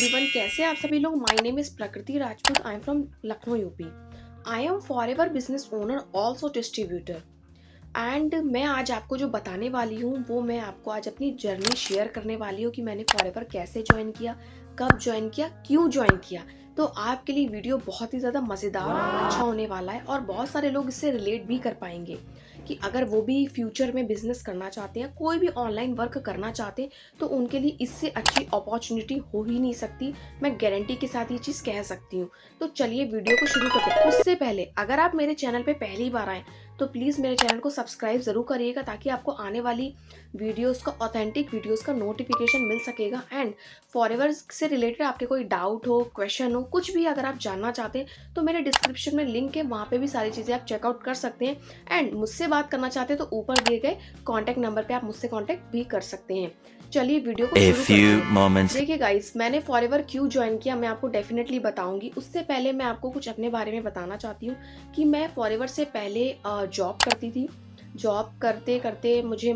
Everyone, कैसे आप सभी लोग। माय नेम इज प्रकृति Rajput. I am from Lucknow UP. I am forever business owner, also distributor. And मैं आज आपको जो बताने वाली हूँ वो मैं आपको आज अपनी जर्नी शेयर करने वाली हूँ कि मैंने फॉरएवर कैसे ज्वाइन किया, कब ज्वाइन किया, क्यों ज्वाइन किया। तो आपके लिए वीडियो बहुत ही ज़्यादा मज़ेदार अच्छा होने वाला है और बहुत सारे लोग इससे रिलेट भी कर पाएंगे कि अगर वो भी फ्यूचर में बिजनेस करना चाहते हैं, कोई भी ऑनलाइन वर्क करना चाहते हैं, तो उनके लिए इससे अच्छी अपॉर्चुनिटी हो ही नहीं सकती। मैं गारंटी के साथ ये चीज़ कह सकती हूँ। तो चलिए वीडियो को शुरू करते हैं। उससे पहले अगर आप मेरे चैनल पे पहली बार आए तो प्लीज़ मेरे चैनल को सब्सक्राइब ज़रूर करिएगा, ताकि आपको आने वाली वीडियोस का, ऑथेंटिक वीडियोस का नोटिफिकेशन मिल सकेगा। एंड फॉरएवर से रिलेटेड आपके कोई डाउट हो, क्वेश्चन हो, कुछ भी अगर आप जानना चाहते हैं तो मेरे डिस्क्रिप्शन में लिंक है, वहाँ पे भी सारी चीज़ें आप चेकआउट कर सकते हैं। एंड मुझसे बात करना चाहते हैं तो ऊपर दिए गए कॉन्टैक्ट नंबर पर आप मुझसे कॉन्टैक्ट भी कर सकते हैं। चलिए वीडियो को शुरू करते हैं। देखिए गाइस, मैंने फॉरएवर क्यों ज्वाइन किया मैं आपको डेफिनेटली बताऊंगी। उससे पहले मैं आपको कुछ अपने बारे में बताना चाहती हूँ कि मैं फॉरएवर से पहले जॉब करती थी। जॉब करते करते मुझे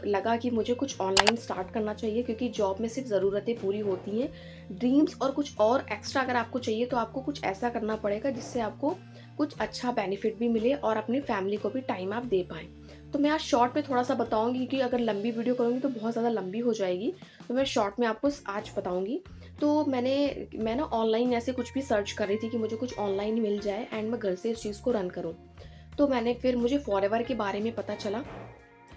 लगा कि मुझे कुछ ऑनलाइन स्टार्ट करना चाहिए, क्योंकि जॉब में सिर्फ ज़रूरतें पूरी होती हैं, ड्रीम्स और कुछ और एक्स्ट्रा अगर आपको चाहिए तो आपको कुछ ऐसा करना पड़ेगा जिससे आपको कुछ अच्छा बेनिफिट भी मिले और अपनी फैमिली को भी टाइम आप दे पाएँ। तो मैं आज शॉर्ट में थोड़ा सा बताऊंगी, क्योंकि अगर लंबी वीडियो करूंगी तो बहुत ज़्यादा लंबी हो जाएगी। तो मैं शॉर्ट में आपको आज बताऊंगी। तो मैं ना ऑनलाइन ऐसे कुछ भी सर्च कर रही थी कि मुझे कुछ ऑनलाइन मिल जाए एंड मैं घर से इस चीज़ को रन करूं। तो फिर मुझे फॉरएवर के बारे में पता चला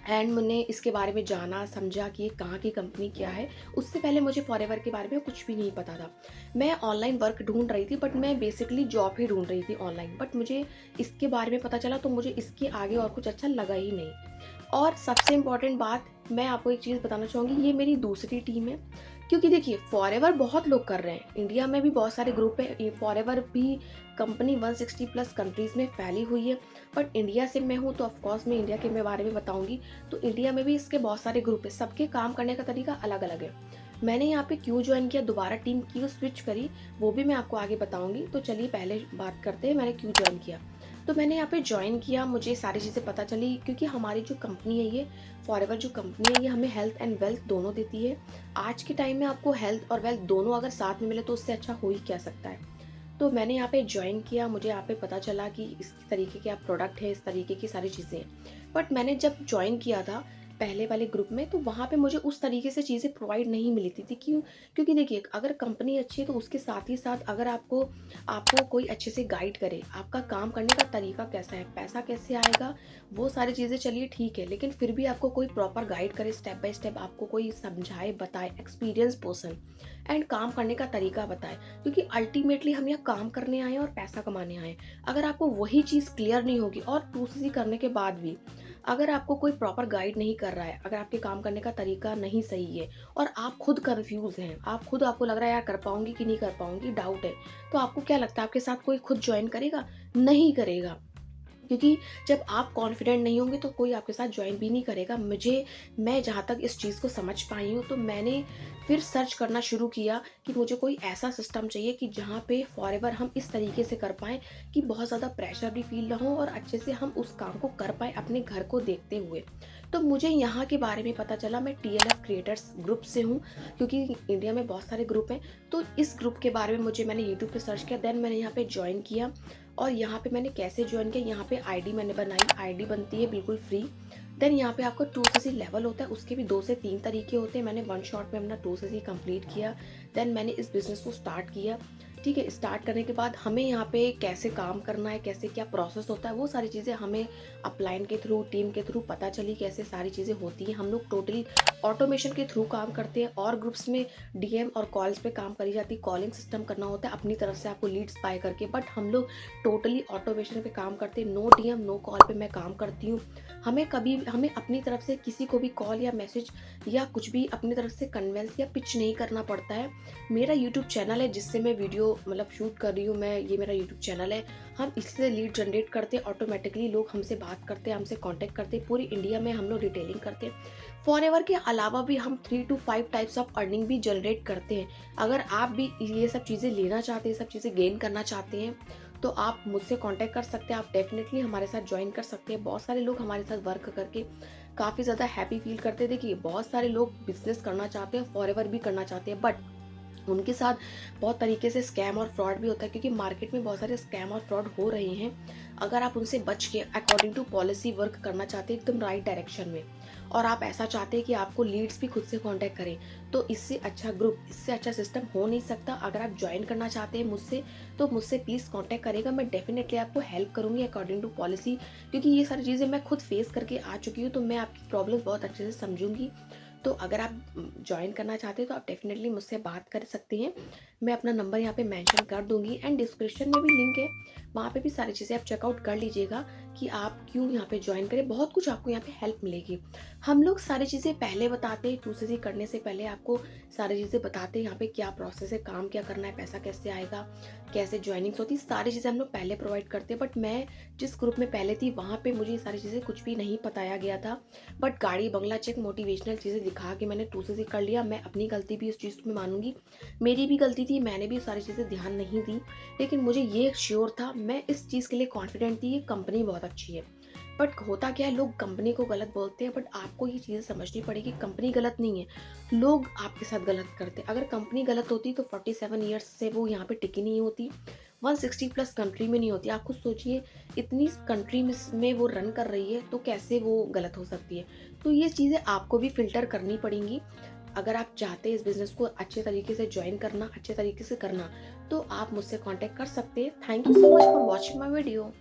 एंड मैंने इसके बारे में जाना समझा कि ये कहाँ की कंपनी क्या है। उससे पहले मुझे फॉरएवर के बारे में कुछ भी नहीं पता था। मैं ऑनलाइन वर्क ढूंढ रही थी, बट मैं बेसिकली जॉब ही ढूंढ रही थी ऑनलाइन। बट मुझे इसके बारे में पता चला तो मुझे इसके आगे और कुछ अच्छा लगा ही नहीं। और सबसे इम्पॉर्टेंट बात, मैं आपको एक चीज़ बताना चाहूँगी, ये मेरी दूसरी टीम है। क्योंकि देखिए, फॉरएवर बहुत लोग कर रहे हैं, इंडिया में भी बहुत सारे ग्रुप है। ये फॉरएवर भी कंपनी 160 प्लस कंट्रीज़ में फैली हुई है। बट इंडिया से मैं हूँ तो ऑफकोर्स मैं इंडिया के बारे में बताऊँगी। तो इंडिया में भी इसके बहुत सारे ग्रुप है, सबके काम करने का तरीका अलग अलग है। मैंने यहाँ पे क्यों ज्वाइन किया, दोबारा टीम क्यों स्विच करी, वो भी मैं आपको आगे बताऊँगी। तो चलिए पहले बात करते हैं मैंने क्यों ज्वाइन किया। तो मैंने यहाँ पे ज्वाइन किया, मुझे सारी चीज़ें पता चली, क्योंकि हमारी जो कंपनी है, ये फॉरएवर जो कंपनी है, ये हमें हेल्थ एंड वेल्थ दोनों देती है। आज के टाइम में आपको हेल्थ और वेल्थ दोनों अगर साथ में मिले तो उससे अच्छा हो ही क्या सकता है। तो मैंने यहाँ पे ज्वाइन किया, मुझे यहाँ पे पता चला कि इस तरीके के आप प्रोडक्ट है, इस तरीके की सारी चीज़ें हैं। बट मैंने जब ज्वाइन किया था पहले वाले ग्रुप में, तो वहाँ पे मुझे उस तरीके से चीज़ें प्रोवाइड नहीं मिली थी। क्यों? क्योंकि देखिए, अगर कंपनी अच्छी है तो उसके साथ ही साथ अगर आपको आपको कोई अच्छे से गाइड करे, आपका काम करने का तरीका कैसा है, पैसा कैसे आएगा, वो सारी चीज़ें चलिए ठीक है, लेकिन फिर भी आपको कोई प्रॉपर गाइड करे, स्टेप बाय स्टेप आपको कोई समझाए, बताए, एक्सपीरियंस पर्सन, एंड काम करने का तरीका बताए। क्योंकि अल्टीमेटली हम यहाँ काम करने आए हैं और पैसा कमाने आए हैं। अगर आपको वही चीज़ क्लियर नहीं होगी और 2CC करने के बाद भी अगर आपको कोई प्रॉपर गाइड नहीं कर रहा है, अगर आपके काम करने का तरीका नहीं सही है और आप खुद कंफ्यूज हैं, आपको लग रहा है यार कर पाऊंगी कि नहीं कर पाऊंगी, डाउट है, तो आपको क्या लगता है आपके साथ कोई खुद ज्वाइन करेगा? नहीं करेगा। क्योंकि जब आप कॉन्फिडेंट नहीं होंगे तो कोई आपके साथ ज्वाइन भी नहीं करेगा। मैं जहाँ तक इस चीज़ को समझ पाई हूँ, तो मैंने फिर सर्च करना शुरू किया कि मुझे कोई ऐसा सिस्टम चाहिए कि जहाँ पे फॉरएवर हम इस तरीके से कर पाएँ कि बहुत ज़्यादा प्रेशर भी फील ना हो और अच्छे से हम उस काम को कर पाएँ अपने घर को देखते हुए। तो मुझे यहाँ के बारे में पता चला, मैं TLF क्रिएटर्स ग्रुप से हूँ, क्योंकि इंडिया में बहुत सारे ग्रुप हैं। तो इस ग्रुप के बारे में मैंने यूट्यूब पे सर्च किया, देन मैंने यहाँ पे ज्वाइन किया। और यहाँ पे मैंने कैसे ज्वाइन किया, यहाँ पे आईडी मैंने बनाई, आईडी बनती है बिल्कुल फ्री। देन यहाँ पे आपको 2CC लेवल होता है, उसके भी 2 से 3 तरीके होते हैं। मैंने वन शॉट में अपना 2CC कंप्लीट किया। देन मैंने इस बिज़नेस को स्टार्ट किया। ठीक है, स्टार्ट करने के बाद हमें यहाँ पे कैसे काम करना है, कैसे क्या प्रोसेस होता है, वो सारी चीज़ें हमें अपलाइन के थ्रू, टीम के थ्रू पता चली कैसे सारी चीज़ें होती हैं। हम लोग टोटली ऑटोमेशन के थ्रू काम करते हैं और ग्रुप्स में DM और कॉल्स पे काम करी जाती है। कॉलिंग सिस्टम करना होता है अपनी तरफ से आपको लीड्स बाय करके, बट हम लोग टोटली ऑटोमेशन पे काम करते हैं। नो DM नो कॉल पे मैं काम करती हूँ। हमें अपनी तरफ से किसी को भी कॉल या मैसेज या कुछ भी अपनी तरफ से कन्वेंस या पिच नहीं करना पड़ता है। मेरा यूट्यूब चैनल है जिससे मैं वीडियो शूट कर रही हूँ, ये मेरा यूट्यूब चैनल है। हम इससे लीड जनरेट करते हैं, ऑटोमेटिकली लोग हमसे बात करते हैं, हमसे कांटेक्ट करते हैं। पूरी इंडिया में हम लोग डिटेलिंग करते हैं। फॉरएवर के अलावा भी हम 3 to 5 टाइप्स ऑफ अर्निंग भी जनरेट करते हैं। अगर आप भी ये सब चीज़ें लेना चाहते हैं, सब चीज़ें गेन करना चाहते हैं, तो आप मुझसे कांटेक्ट कर सकते हैं। आप डेफिनेटली हमारे साथ ज्वाइन कर सकते हैं। बहुत सारे लोग हमारे साथ वर्क करके काफ़ी ज़्यादा हैप्पी फील करते हैं। देखिए, बहुत सारे लोग बिजनेस करना चाहते हैं, फॉरएवर भी करना चाहते हैं, बट उनके साथ बहुत तरीके से स्कैम और फ्रॉड भी होता है, क्योंकि मार्केट में बहुत सारे स्कैम और फ्रॉड हो रहे हैं। अगर आप उनसे बच के अकॉर्डिंग टू पॉलिसी वर्क करना चाहते हैं एकदम राइट डायरेक्शन में, और आप ऐसा चाहते हैं कि आपको लीड्स भी खुद से कांटेक्ट करें, तो इससे अच्छा ग्रुप, इससे अच्छा सिस्टम हो नहीं सकता। अगर आप ज्वाइन करना चाहते हैं मुझसे, तो मुझसे प्लीज़ कांटेक्ट करेगा, मैं डेफिनेटली आपको हेल्प करूँगी अकॉर्डिंग टू पॉलिसी, क्योंकि ये सारी चीज़ें मैं खुद फेस करके आ चुकी हूँ, तो मैं आपकी प्रॉब्लम बहुत अच्छे से समझूंगी। तो अगर आप जॉइन करना चाहते हैं तो आप डेफिनेटली मुझसे बात कर सकते हैं। मैं अपना नंबर यहाँ पे मेंशन कर दूंगी, एंड डिस्क्रिप्शन में भी लिंक है, वहाँ पे भी सारी चीज़ें आप चेकआउट कर लीजिएगा कि आप क्यों यहाँ पे ज्वाइन करें। बहुत कुछ आपको यहाँ पे हेल्प मिलेगी। हम लोग सारी चीज़ें पहले बताते हैं, 2cc करने से पहले आपको सारी चीज़ें बताते हैं यहाँ पे क्या प्रोसेस है, काम क्या करना है, पैसा कैसे आएगा, कैसे ज्वाइनिंग्स होती है, सारी चीज़ें हम लोग पहले प्रोवाइड करते हैं। बट मैं जिस ग्रुप में पहले थी वहाँ पे मुझे ये सारी चीज़ें कुछ भी नहीं बताया गया था। बट गाड़ी बंगला चेक मोटिवेशनल चीज़ें दिखा के मैंने 2cc कर लिया। मैं अपनी गलती भी इस चीज़ में मानूंगी, मेरी भी गलती थी, मैंने भी सारी चीज़ें ध्यान नहीं दी। लेकिन मुझे ये श्योर था, मैं इस चीज़ के लिए कॉन्फिडेंट थी, ये कंपनी बहुत अच्छी है। बट होता क्या है, लोग कंपनी को गलत बोलते हैं, बट आपको ये चीज़ें समझनी पड़ेगी, कंपनी गलत नहीं है, लोग आपके साथ गलत करते हैं। अगर कंपनी गलत होती तो 47 ईयर्स से वो यहाँ पे टिकी नहीं होती, 160 प्लस कंट्री में नहीं होती। आप खुद सोचिए, इतनी कंट्री में वो रन कर रही है, तो कैसे वो गलत हो सकती है। तो ये चीज़ें आपको भी फिल्टर करनी पड़ेंगी। अगर आप चाहते हैं इस बिज़नेस को अच्छे तरीके से जॉइन करना, अच्छे तरीके से करना, तो आप मुझसे कॉन्टैक्ट कर सकते हैं। Thank you so much for watching my video.